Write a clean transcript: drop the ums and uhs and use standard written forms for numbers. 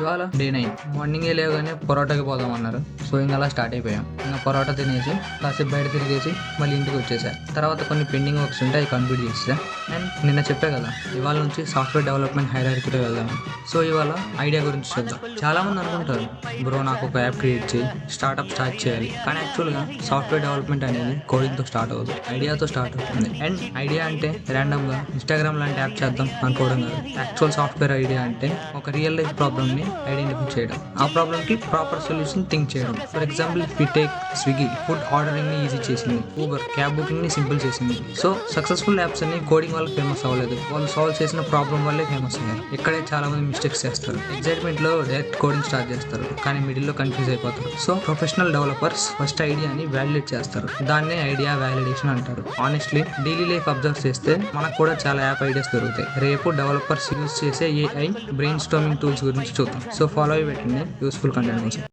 ఇవాళ డే 9 మార్నింగే లేవగానే పొరోటాకి పోదాం అన్నారు. సో ఇంకా అలా స్టార్ట్ అయిపోయాం. ఇంకా పొరోటా తినేసి కాసేపు బయట తిరిగేసి మళ్ళీ ఇంటికి వచ్చేసా. తర్వాత కొన్ని పెండింగ్ వర్క్స్ ఉంటే అవి కంప్లీట్ చేసా. అండ్ నిన్న చెప్పా కదా ఇవాళ నుంచి సాఫ్ట్వేర్ డెవలప్మెంట్ హైరార్కీలో వెళ్దాం. సో ఇవాళ ఐడియా గురించి చూద్దాం. చాలా మంది అనుకుంటారు బ్రో నాకు ఒక యాప్ క్రియేట్ చేయి, స్టార్ట్అప్ స్టార్ట్ చేయాలి. కానీ యాక్చువల్గా సాఫ్ట్వేర్ డెవలప్మెంట్ అనేది కోడింగ్తో స్టార్ట్ అవుతుంది, ఐడియాతో స్టార్ట్ అవుతుంది. అండ్ ఐడియా అంటే ర్యాండమ్గా ఇన్స్టాగ్రామ్ లాంటి యాప్ చేద్దాం అనుకోవడం కాదు. యాక్చువల్ సాఫ్ట్వేర్ ఐడియా అంటే ఒక రియల్ లైఫ్ ప్రాబ్లమ్ని ఐడెంటిఫై చేయడం, ఆ ప్రాబ్లమ్కి ప్రాపర్ సొల్యూషన్ థింక్ చేయడం. For example we take Swiggy food ఆర్డరింగ్ని ఈజీ చేసింది, ఊబర్ క్యాబ్ బుకింగ్ని సింపుల్ చేసింది. సో సక్సెస్ఫుల్ యాప్స్ అన్ని కోడింగ్ వల్ల ఫేమస్ అవ్వలేదు, వాళ్ళు సాల్వ్ చేసిన ప్రాబ్లం వల్లే ఫేమస్ అయ్యారు. ఇక్కడే చాలా మంది మిస్టేక్స్ చేస్తారు. ఎగ్జైట్మెంట్లో డైరెక్ట్ కోడింగ్ స్టార్ట్ చేస్తారు, కానీ మిడిల్లో కన్ఫ్యూజ్ అయిపోతారు. సో ప్రొఫెషనల్ డెవలపర్స్ ఫస్ట్ ఐడియాని వ్యాలిడేట్ చేస్తారు, దాన్నే ఐడియా వ్యాలిడేషన్ అంటారు. ఆనెస్ట్లీ డైలీ లైఫ్ అబ్జర్వ్ చేస్తే మనకు కూడా చాలా యాప్ ఐడియాస్ దొరుకుతాయి. రేపు డెవలపర్స్ యూజ్ చేసే ఏఐ బ్రెయిన్ స్టార్మింగ్ టూల్స్ గురించి చూద్దాం. సో ఫాలో అయ్యి పెట్టండి యూస్ఫుల్ కంటెంట్ కోసం.